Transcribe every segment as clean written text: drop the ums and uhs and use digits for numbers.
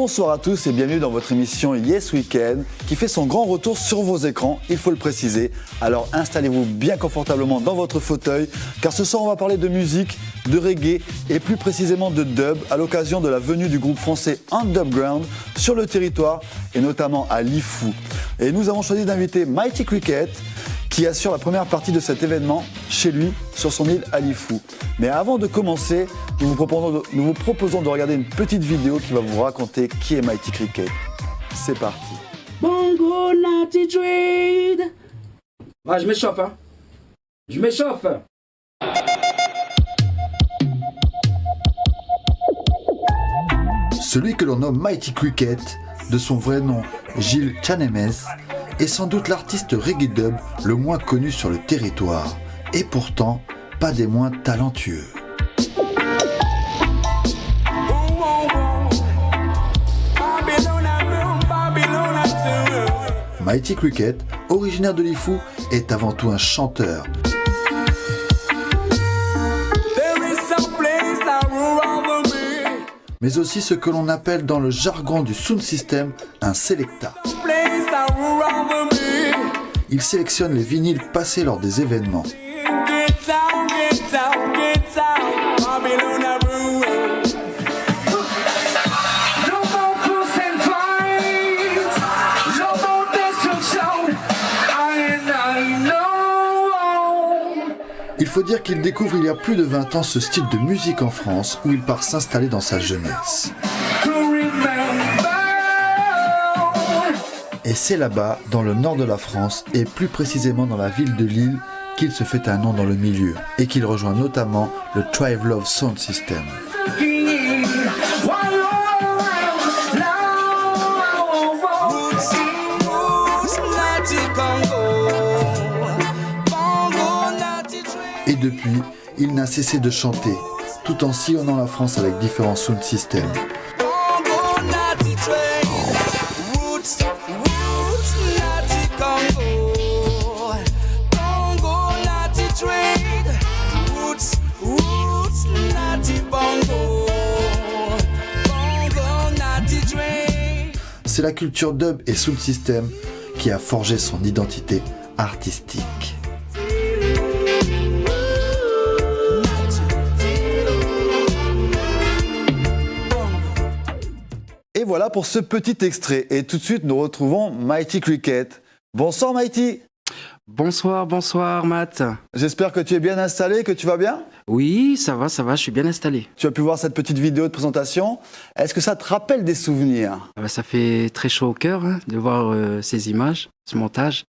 Bonsoir à tous et bienvenue dans votre émission Yes Weekend qui fait son grand retour sur vos écrans, il faut le préciser. Alors installez-vous bien confortablement dans votre fauteuil car ce soir on va parler de musique, de reggae et plus précisément de dub à l'occasion de la venue du groupe français Underground sur le territoire et notamment à Lifou. Et nous avons choisi d'inviter Mighty Cricket qui assure la première partie de cet événement chez lui, sur son île à Lifou. Mais avant de commencer, nous vous proposons de regarder une petite vidéo qui va vous raconter qui est Mighty Cricket. C'est parti. Bongo Natty Trade. Ah, je m'échappe, hein. Je m'échappe. Celui que l'on nomme Mighty Cricket, de son vrai nom Gilles Chanemez, est sans doute l'artiste reggae dub le moins connu sur le territoire, et pourtant pas des moins talentueux. Mighty Cricket, originaire de Lifou, est avant tout un chanteur. Mais aussi ce que l'on appelle dans le jargon du sound system un selecta. Il sélectionne les vinyles passés lors des événements. Il faut dire qu'il découvre il y a plus de 20 ans ce style de musique en France où il part s'installer dans sa jeunesse. Et c'est là-bas, dans le nord de la France, et plus précisément dans la ville de Lille, qu'il se fait un nom dans le milieu, et qu'il rejoint notamment le Tribe Love Sound System. Et depuis, il n'a cessé de chanter, tout en sillonnant la France avec différents sound systems. C'est la culture dub et sound system qui a forgé son identité artistique. Et voilà pour ce petit extrait. Et tout de suite, nous retrouvons Mighty Cricket. Bonsoir Mighty. Bonsoir Matt. J'espère que tu es bien installé, que tu vas bien. Oui, ça va, je suis bien installé. Tu as pu voir cette petite vidéo de présentation. Est-ce que ça te rappelle des souvenirs ? Ça fait très chaud au cœur de voir ces images, ce montage.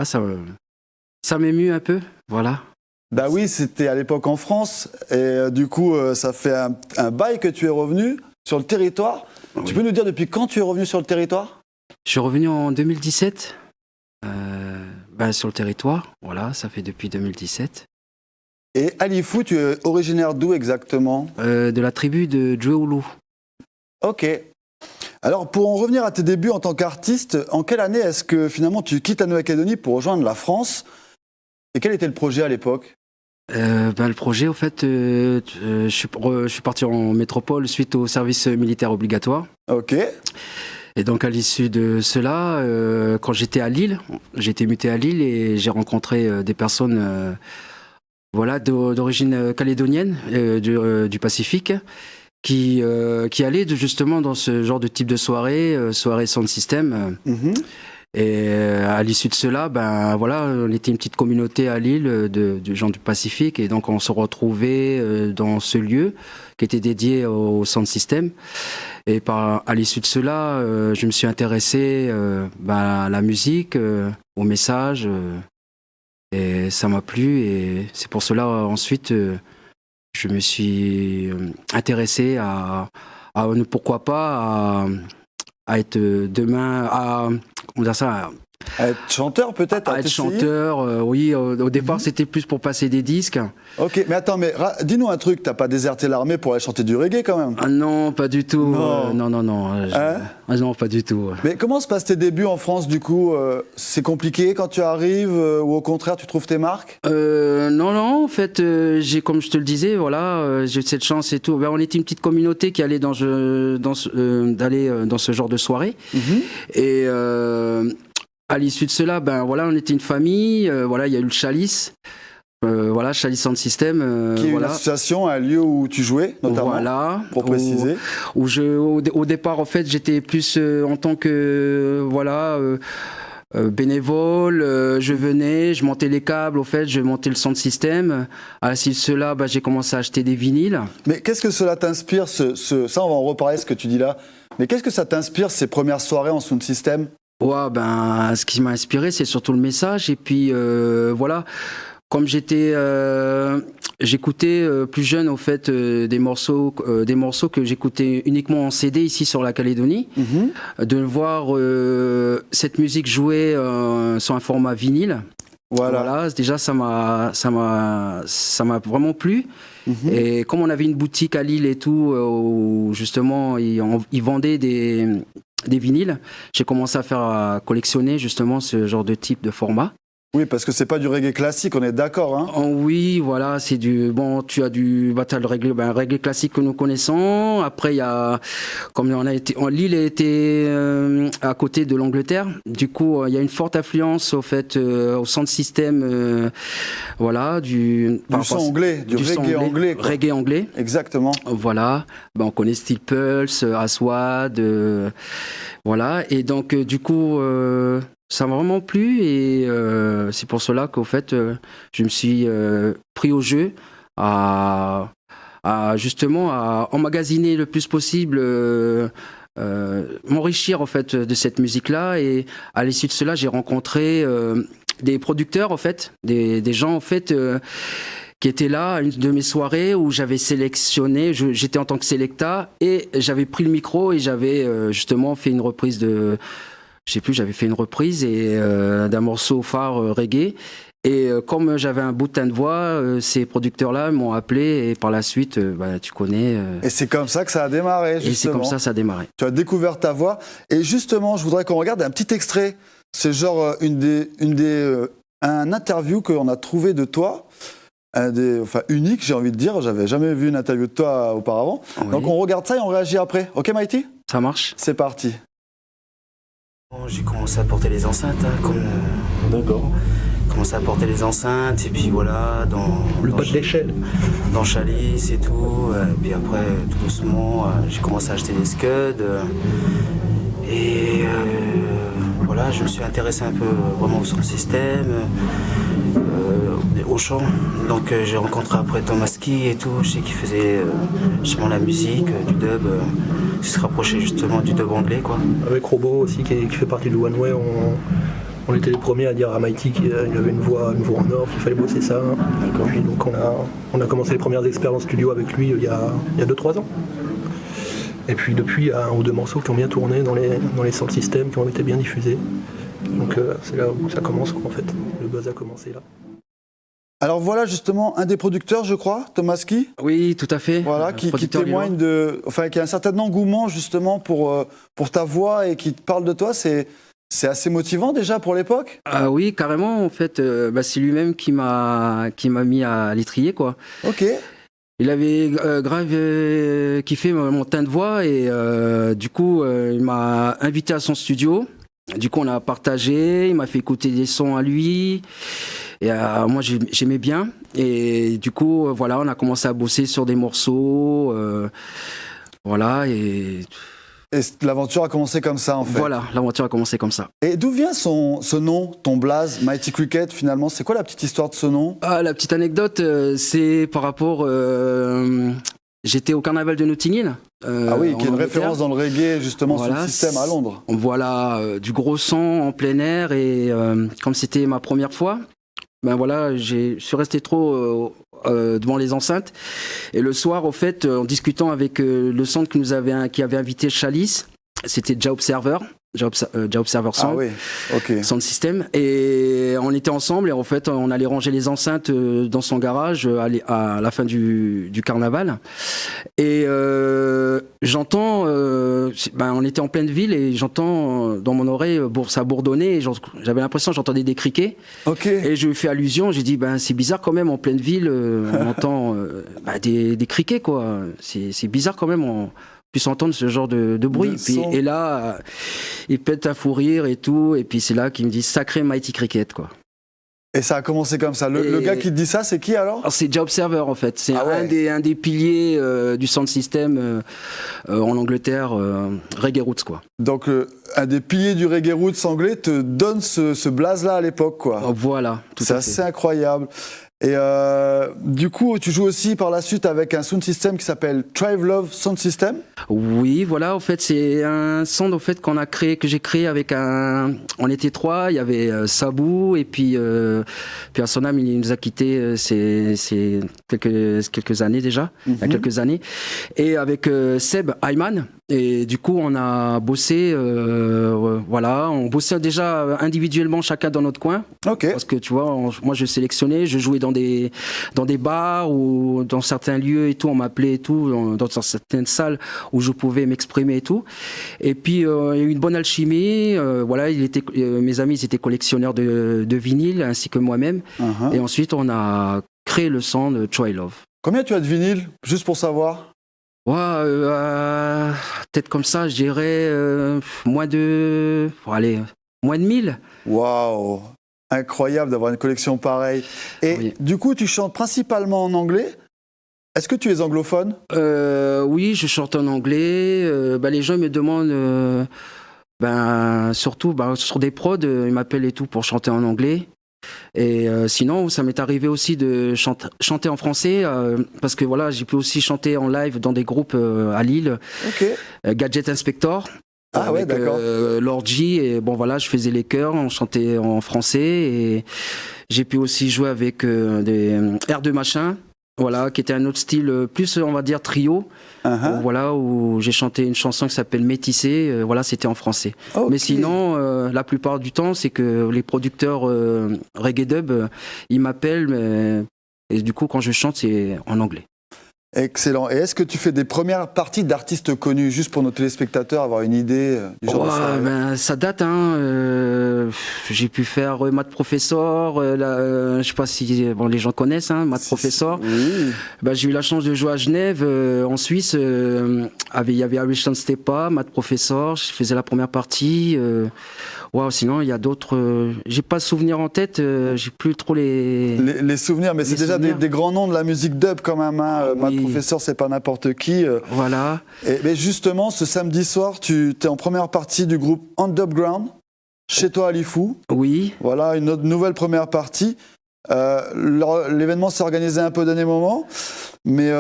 Ça m'émue un peu, voilà. Bah oui, c'était à l'époque en France. Et du coup, ça fait un bail que tu es revenu sur le territoire. Oui. Tu peux nous dire depuis quand tu es revenu sur le territoire ? Je suis revenu en 2017 sur le territoire. Voilà, ça fait depuis 2017. Et à Lifou, tu es originaire d'où exactement ? De la tribu de Djououlou. Ok. Alors, pour en revenir à tes débuts en tant qu'artiste, en quelle année est-ce que finalement tu quittes la Nouvelle-Calédonie pour rejoindre la France ? Et quel était le projet à l'époque ? Le projet, au fait, je suis parti en métropole suite au service militaire obligatoire. Ok. Et donc à l'issue de cela, quand j'étais à Lille, j'ai été muté à Lille et j'ai rencontré des personnes d'origine calédonienne du Pacifique qui allaient justement dans ce genre de type de soirée sound system. Et à l'issue de cela, on était une petite communauté à Lille de gens du Pacifique et donc on se retrouvait dans ce lieu qui était dédié au sound system. Et à l'issue de cela, je me suis intéressé à la musique, au message, et ça m'a plu. Et c'est pour cela ensuite, je me suis intéressé à pourquoi pas à être demain, À être chanteur peut-être, À être t'essayer chanteur, oui. Au départ, c'était plus pour passer des disques. Ok, mais attends, dis-nous un truc, t'as pas déserté l'armée pour aller chanter du reggae quand même? Ah non, pas du tout. Non. Non. Hein? Ah non, pas du tout. Mais comment se passent tes débuts en France du coup? C'est compliqué quand tu arrives ou au contraire tu trouves tes marques? Non, en fait, comme je te le disais, voilà, j'ai eu cette chance et tout. Ben, on était une petite communauté qui allait d'aller dans ce genre de soirée. Et à l'issue de cela, ben voilà, on était une famille. Voilà, il y a eu le Chalice. Voilà, Chalice Sound System. Qui est voilà. une association, un lieu où tu jouais notamment, Voilà, pour préciser. Au départ, en fait, j'étais plus en tant que bénévole. Je venais, je montais les câbles, au fait, je montais le sound system. À la suite de cela, j'ai commencé à acheter des vinyles. Mais qu'est-ce que cela t'inspire, ça on va en reparler, ce que tu dis là. Mais qu'est-ce que ça t'inspire, ces premières soirées en sound system? Ouais, ce qui m'a inspiré, c'est surtout le message. Et puis, voilà. Comme j'écoutais plus jeune au fait des morceaux que j'écoutais uniquement en CD ici sur la Calédonie, de voir cette musique jouer sur un format vinyle. Voilà, déjà ça m'a vraiment plu. Et comme on avait une boutique à Lille et tout, où justement ils vendaient des vinyles, j'ai commencé à collectionner justement ce genre de type de format. Oui, parce que c'est pas du reggae classique, on est d'accord, hein? Oh oui, voilà, c'est tu as t'as le reggae classique que nous connaissons. Après, il y a, comme l'île était à côté de l'Angleterre. Du coup, il y a une forte influence au fait au sound system, voilà, du son anglais, du reggae anglais, quoi. Reggae anglais. Exactement. Voilà, on connaît Steel Pulse, Aswad, voilà, et donc du coup. Ça m'a vraiment plu et c'est pour cela qu'au fait, je me suis pris au jeu à justement à emmagasiner le plus possible, m'enrichir en fait de cette musique-là. Et à l'issue de cela, j'ai rencontré des producteurs en fait, des gens en fait. Qui étaient là à une de mes soirées où j'avais sélectionné, j'étais en tant que sélecta et j'avais pris le micro et j'avais justement fait une reprise j'avais fait une reprise d'un morceau phare reggae. Et comme j'avais un bout de voix, ces producteurs-là m'ont appelé et par la suite, tu connais. Et c'est comme ça que ça a démarré, justement. Et c'est comme ça a démarré. Tu as découvert ta voix. Et justement, je voudrais qu'on regarde un petit extrait. C'est genre un interview qu'on a trouvé de toi. Unique, j'ai envie de dire. J'avais jamais vu une interview de toi auparavant. Oui. Donc on regarde ça et on réagit après. Ok, Mighty? Ça marche. C'est parti. J'ai commencé à porter les enceintes, D'accord. Commencé à porter les enceintes et puis voilà le bas de l'échelle. Dans Chalice et tout. Et puis après tout doucement, j'ai commencé à acheter des scuds et voilà, je me suis intéressé un peu vraiment au son système, au chant. Donc j'ai rencontré après Tomaski et tout, je sais qu'il faisait justement la musique, du dub, qui se rapprochait justement du dub anglais, quoi. Avec Robo aussi qui fait partie du One Way, on était les premiers à dire à Mighty qu'il avait une voix en or, qu'il fallait bosser ça. D'accord. Puis donc on a commencé les premières expériences studio avec lui il y a 2-3 ans. Et puis depuis, il y a un ou deux morceaux qui ont bien tourné dans les sound systems, qui ont été bien diffusés. Donc c'est là où ça commence, quoi, en fait. Le buzz a commencé là. Alors voilà justement un des producteurs, je crois, Tomaski. Oui, tout à fait. Voilà, qui témoigne qui a un certain engouement justement pour ta voix et qui te parle de toi. C'est assez motivant déjà pour l'époque. Ah oui, carrément. En fait, c'est lui-même qui m'a mis à l'étrier, quoi. Ok. Il avait grave kiffé mon teint de voix et du coup, il m'a invité à son studio. Du coup, on a partagé. Il m'a fait écouter des sons à lui. Et moi, j'aimais bien. Et du coup, voilà, on a commencé à bosser sur des morceaux. Voilà, et l'aventure a commencé comme ça, en fait. Voilà, l'aventure a commencé comme ça. Et d'où vient ce nom, ton blaze, Mighty Cricket, finalement? C'est quoi la petite histoire de ce nom? La petite anecdote, c'est par rapport... j'étais au carnaval de Notting Hill. Ah oui, qui est une référence dans le reggae, justement, voilà, sur le système à Londres. Voilà, du gros son en plein air. Et comme c'était ma première fois, voilà, je suis resté trop devant les enceintes. Et le soir, au fait, en discutant avec le centre qui avait invité Chalice, c'était déjà Observer. Observer Sound. Ah oui, ok. Sound System, et on était ensemble et en fait on allait ranger les enceintes dans son garage à la fin du carnaval et j'entends on était en pleine ville et j'entends dans mon oreille ça bourdonnait et j'avais l'impression que j'entendais des criquets. Ok. Et je lui fais allusion, j'ai dit c'est bizarre quand même en pleine ville on entend des criquets quoi, c'est bizarre quand même on puisse entendre ce genre de bruit. Et là, il pète un fou rire et tout, et puis c'est là qu'il me dit sacré Mighty Cricket, quoi. Et ça a commencé comme ça. Le gars qui te dit ça, c'est qui alors? C'est Jay Observer en fait. C'est un des piliers du sound system en Angleterre, reggae roots quoi. Donc un des piliers du reggae roots anglais te donne ce blaze-là à l'époque quoi. Voilà. C'est assez incroyable. Et du coup, tu joues aussi par la suite avec un sound system qui s'appelle Tribe Love Sound System. Oui, voilà. En fait, c'est un sound que j'ai créé avec on était 3. Il y avait Sabou et puis Sonam, il nous a quittés. C'est quelques années déjà, il y a quelques années. Et avec Seb Ayman. Et du coup, on a bossé, on bossait déjà individuellement chacun dans notre coin. Ok. Parce que tu vois, moi je sélectionnais, je jouais dans des bars ou dans certains lieux et tout, on m'appelait et tout, dans certaines salles où je pouvais m'exprimer et tout. Et puis il y a eu une bonne alchimie. Mes amis ils étaient collectionneurs de vinyles ainsi que moi-même. Et ensuite on a créé le son de Try Love. Combien tu as de vinyles, juste pour savoir? Peut-être comme ça, je dirais moins de 1000. Waouh, incroyable d'avoir une collection pareille. Et du coup, tu chantes principalement en anglais. Est-ce que tu es anglophone? Oui, je chante en anglais. Les gens me demandent, surtout sur des prods, ils m'appellent et tout pour chanter en anglais. Et sinon, ça m'est arrivé aussi de chanter en français parce que voilà, j'ai pu aussi chanter en live dans des groupes à Lille. Gadget Inspector. Avec Lord G et je faisais les chœurs, on chantait en français et j'ai pu aussi jouer avec des R2 Machin. Qui était un autre style plus, on va dire, trio. Où j'ai chanté une chanson qui s'appelle Métissé. C'était en français. Mais sinon, la plupart du temps, c'est que les producteurs reggae dub, ils m'appellent. Et du coup, quand je chante, c'est en anglais. Excellent. Et est-ce que tu fais des premières parties d'artistes connus, juste pour nos téléspectateurs avoir une idée du genre de ça date, j'ai pu faire Matt Professor, je sais pas si les gens connaissent, Matt Professor. Oui. J'ai eu la chance de jouer à Genève, en Suisse. Il y avait Arishan Stepa, Matt Professor, je faisais la première partie. Sinon, il y a d'autres. J'ai pas de souvenirs en tête, j'ai plus trop les souvenirs, mais c'est déjà des grands noms de la musique dub quand même. Matt Professor, c'est pas n'importe qui. Voilà. Mais justement, ce samedi soir, tu es en première partie du groupe Underground, chez toi à Lifou. Oui. Voilà, une autre nouvelle première partie. L'événement s'est organisé un peu dernier moment, mais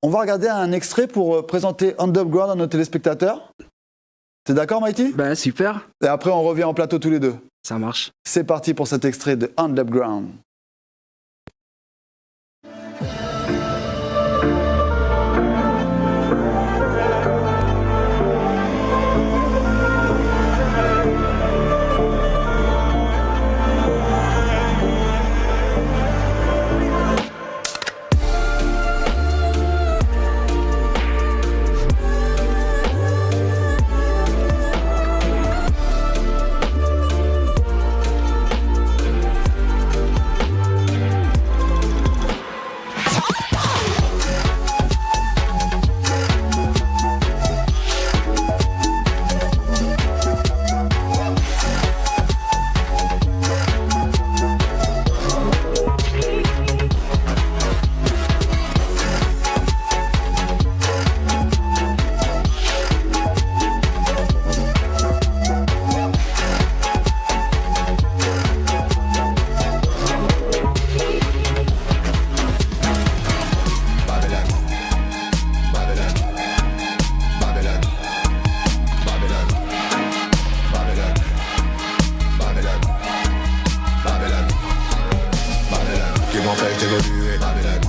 on va regarder un extrait pour présenter Underground à nos téléspectateurs. T'es d'accord, Mighty? Super. Et après, on revient en plateau tous les deux. Ça marche. C'est parti pour cet extrait de Underground.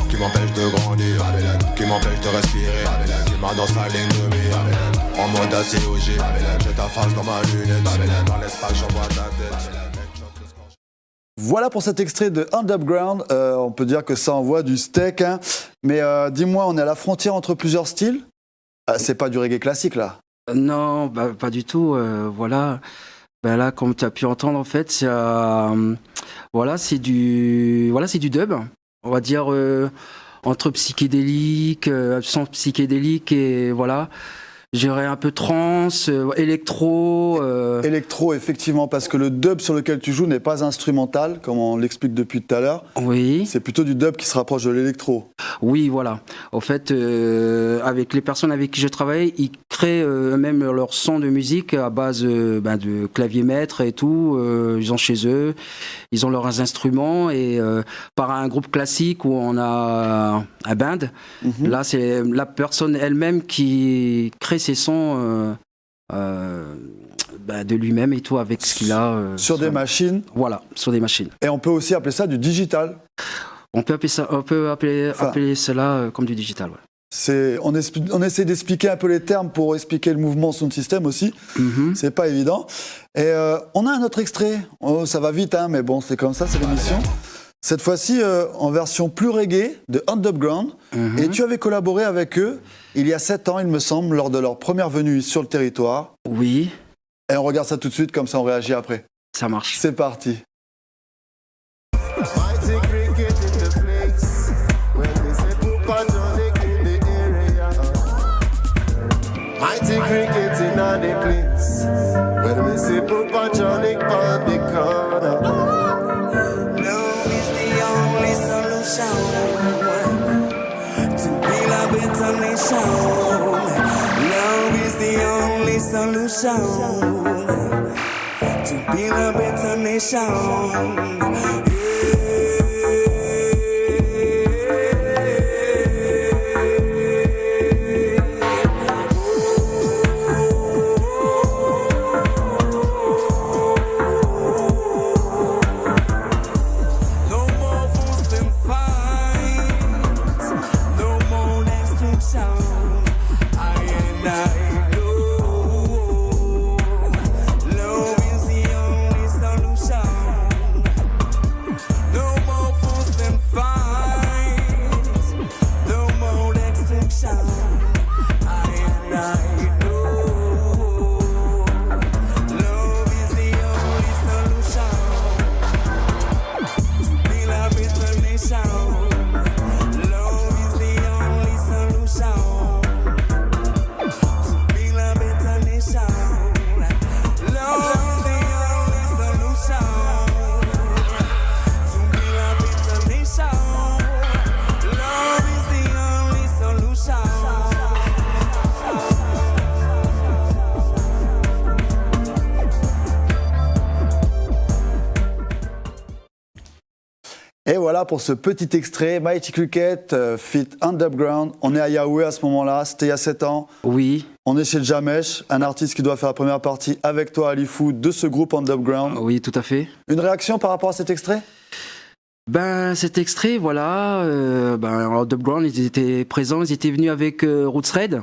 Qui m'empêche de grandir, qui m'empêche de respirer, qui m'a dans sa ligne de mire. En mode ACOG, j'ai ta face dans ma lunette. Dans l'espace, j'envoie ta tête. Voilà pour cet extrait de Underground. On peut dire que ça envoie du steak, hein. Mais dis-moi, on est à la frontière entre plusieurs styles. C'est pas du reggae classique là. Non, bah, pas du tout. Voilà. Ben là, comme tu as pu entendre, en fait, voilà, c'est du dub. On va dire entre psychédélique, sans psychédélique et voilà. J'irais un peu trance, électro. Électro, effectivement, parce que le dub sur lequel tu joues n'est pas instrumental, comme on l'explique depuis tout à l'heure. Oui. C'est plutôt du dub qui se rapproche de l'électro. Oui, voilà. En fait, avec les personnes avec qui je travaille, ils créent eux-mêmes leur son de musique à base de clavier maître et tout. Ils ont chez eux, ils ont leurs instruments et par un groupe classique où on a un band. Là, c'est la personne elle-même qui crée ses sons de lui-même et tout avec ce qu'il a. Sur des machines. Voilà, sur des machines. Et on peut aussi appeler ça du digital. On peut appeler cela comme du digital. Ouais. On essaie d'expliquer un peu les termes pour expliquer le mouvement sound system aussi. C'est pas évident. Et on a un autre extrait. Oh, ça va vite, hein, mais bon, c'est comme ça, c'est l'émission. Cette fois-ci, en version plus reggae de Underground. Et tu avais collaboré avec eux il y a 7 ans, il me semble, lors de leur première venue sur le territoire. Oui. Et on regarde ça tout de suite, comme ça on réagit après. Ça marche. C'est parti. Mighty cricket in all the place. When we see Papa Johnny on the corner. Love is the only solution to build a better nation. Love is the only solution to build a better nation. Et voilà pour ce petit extrait, Mighty Cricket, fit Underground. On est à Yahweh à ce moment-là, c'était il y a 7 ans. Oui. On est chez Jamesh, un artiste qui doit faire la première partie avec toi, Alifou, de ce groupe Underground. Oui, tout à fait. Une réaction par rapport à cet extrait ? Cet extrait, voilà, Underground, ils étaient présents, ils étaient venus avec Roots Red.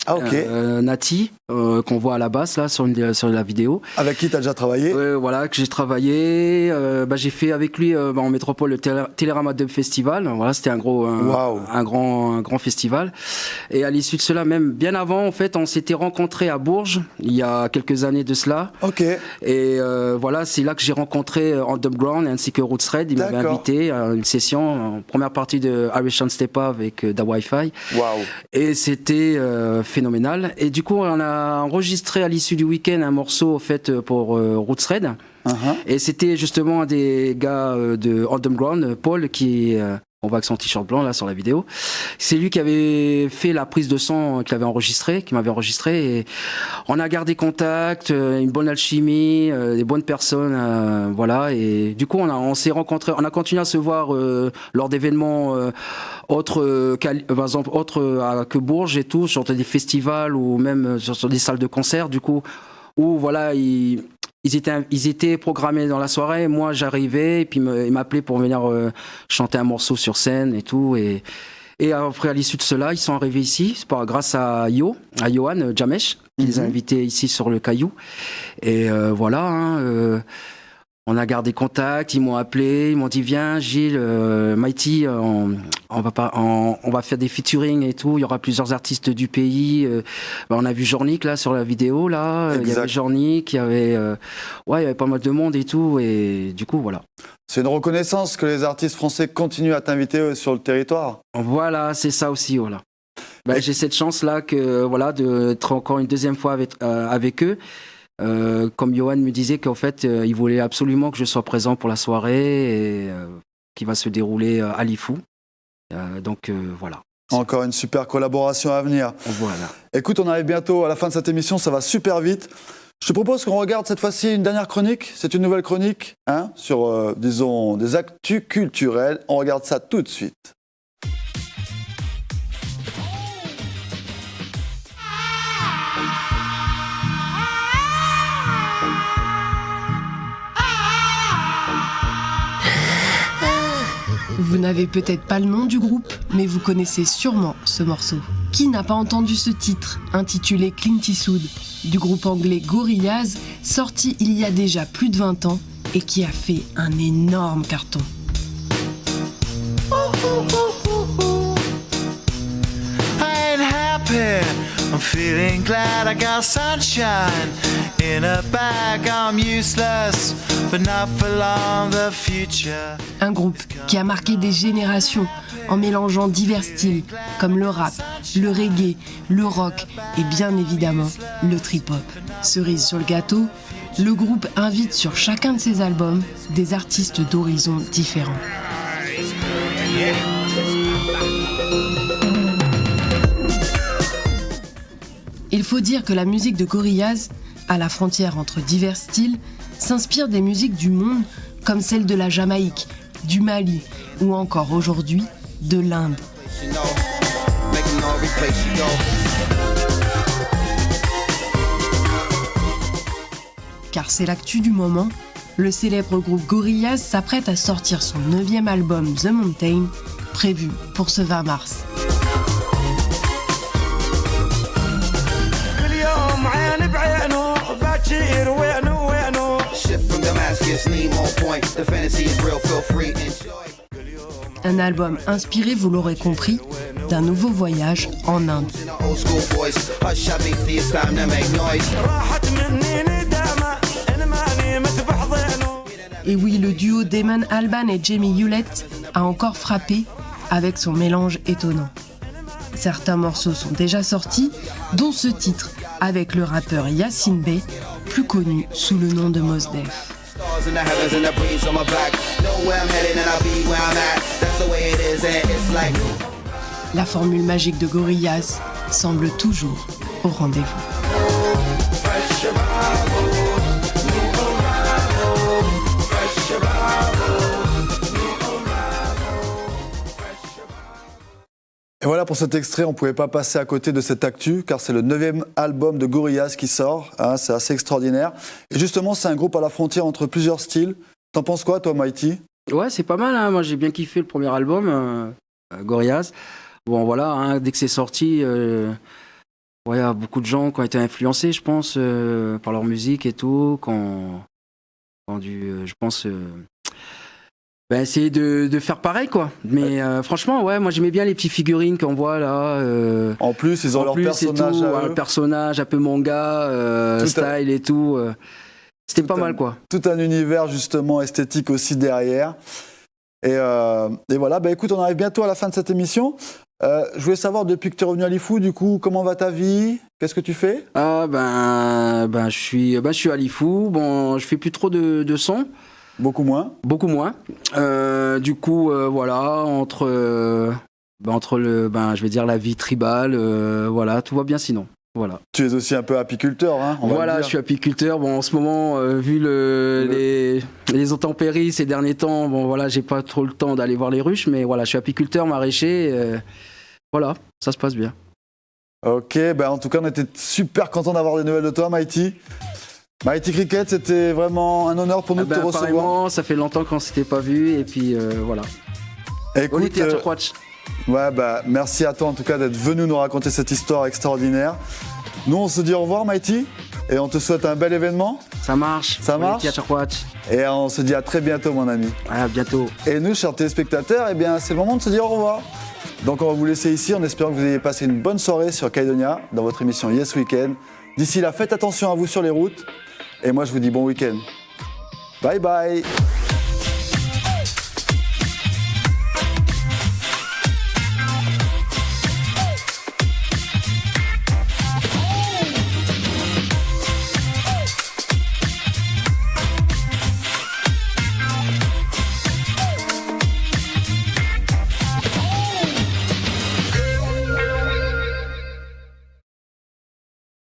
Ah ok. Nati, qu'on voit à la basse là sur la vidéo. Avec qui tu as déjà travaillé ? Voilà, que j'ai travaillé. J'ai fait avec lui en métropole le Télérama Dub Festival. Voilà, c'était un grand festival. Et à l'issue de cela, même bien avant, en fait, on s'était rencontrés à Bourges il y a quelques années de cela. Ok. Et voilà, c'est là que j'ai rencontré Underground ainsi que Roots Red. Il m'avait invité à une session en première partie de Irish Stepa avec Da Wi-Fi. Waouh. Et c'était phénoménal. Et du coup, on a enregistré à l'issue du week-end un morceau, en fait, pour Roots Red. Et c'était justement un des gars de Underground, Paul, qui on voit avec son t-shirt blanc là sur la vidéo. C'est lui qui avait fait la prise de son, qui m'avait enregistré. Et on a gardé contact, une bonne alchimie, des bonnes personnes, voilà. Et du coup, on s'est rencontrés, on a continué à se voir lors d'événements autres, par exemple autres que Bourges et tout, sur des festivals ou même sur des salles de concert. Du coup, où voilà, ils étaient programmés dans la soirée. Moi, j'arrivais et puis ils m'appelaient pour venir chanter un morceau sur scène et tout. Et Et après, à l'issue de cela, ils sont arrivés ici, grâce à Johan Jamesh, qui les a invités ici sur le Caillou. Et voilà, hein, on a gardé contact, ils m'ont appelé, ils m'ont dit viens Gilles, Mighty, on va faire des featuring et tout, il y aura plusieurs artistes du pays. On a vu Jornik là sur la vidéo là, il y avait Jornik, il y avait pas mal de monde et tout, et du coup voilà. C'est une reconnaissance que les artistes français continuent à t'inviter sur le territoire. Voilà, c'est ça aussi, voilà. J'ai cette chance là d'être encore une deuxième fois avec eux. Comme Johan me disait qu'en fait, il voulait absolument que je sois présent pour la soirée qui va se dérouler à Lifou. Donc voilà. Encore une super collaboration à venir. Voilà. Écoute, on arrive bientôt à la fin de cette émission, ça va super vite. Je te propose qu'on regarde cette fois-ci une dernière chronique. C'est une nouvelle chronique sur, disons, des actus culturels. On regarde ça tout de suite. Vous n'avez peut-être pas le nom du groupe, mais vous connaissez sûrement ce morceau. Qui n'a pas entendu ce titre, intitulé Clint Eastwood, du groupe anglais Gorillaz, sorti il y a déjà plus de 20 ans et qui a fait un énorme carton. I ain't happy, I'm feeling glad I got sunshine in a bag, I'm useless, but not for long, the future. Un groupe qui a marqué des générations en mélangeant divers styles comme le rap, le reggae, le rock et bien évidemment le trip-hop. Cerise sur le gâteau, le groupe invite sur chacun de ses albums des artistes d'horizons différents. Il faut dire que la musique de Gorillaz, à la frontière entre divers styles, s'inspire des musiques du monde comme celle de la Jamaïque, du Mali ou encore aujourd'hui de l'Inde. Car c'est l'actu du moment, le célèbre groupe Gorillaz s'apprête à sortir son 9e album The Mountain, prévu pour ce 20 mars. Un album inspiré, vous l'aurez compris, d'un nouveau voyage en Inde. Et oui, le duo Damon Albarn et Jamie Hewlett a encore frappé avec son mélange étonnant. Certains morceaux sont déjà sortis, dont ce titre avec le rappeur Yasin Bey, plus connu sous le nom de Mos Def. La formule magique de Gorillaz semble toujours au rendez-vous. Et voilà pour cet extrait, on ne pouvait pas passer à côté de cette actu, car c'est le 9e album de Gorillaz qui sort, c'est assez extraordinaire. Et justement, c'est un groupe à la frontière entre plusieurs styles. T'en penses quoi, toi, Mighty ? Ouais, c'est pas mal, moi j'ai bien kiffé le premier album, Gorillaz. Bon voilà, dès que c'est sorti, il y a beaucoup de gens qui ont été influencés, je pense, par leur musique et tout, essayer de faire pareil, quoi. Mais franchement, ouais, moi j'aimais bien les petites figurines qu'on voit là. En plus, ils ont leur personnage tout, à eux. Le personnage un peu manga, style et tout. C'était pas mal, quoi. Tout un univers justement esthétique aussi derrière. Et voilà, écoute, on arrive bientôt à la fin de cette émission. Je voulais savoir, depuis que tu es revenu à Lifou, du coup, comment va ta vie ? Qu'est-ce que tu fais ? Je suis à Lifou. Bon, je fais plus trop de sons. Beaucoup moins. Du coup, voilà, entre je vais dire la vie tribale, voilà, tout va bien sinon. Voilà. Tu es aussi un peu apiculteur, Voilà, je suis apiculteur. Bon, en ce moment, vu les intempéries ces derniers temps, bon, voilà, j'ai pas trop le temps d'aller voir les ruches, mais voilà, je suis apiculteur, maraîcher. Voilà, ça se passe bien. Ok, en tout cas, on était super contents d'avoir des nouvelles de toi, Mighty. Mighty Cricket, c'était vraiment un honneur pour nous de te recevoir. Ça fait longtemps qu'on s'était pas vu, et puis voilà. Écoute, Ouais, bah merci à toi en tout cas d'être venu nous raconter cette histoire extraordinaire. Nous, on se dit au revoir, Mighty, et on te souhaite un bel événement. Ça marche. Ça marche. Et on se dit à très bientôt, mon ami. À bientôt. Et nous, chers téléspectateurs, eh bien, c'est le moment de se dire au revoir. Donc, on va vous laisser ici en espérant que vous ayez passé une bonne soirée sur Caledonia dans votre émission Yes Weekend. D'ici là, faites attention à vous sur les routes. Et moi, je vous dis bon week-end. Bye bye.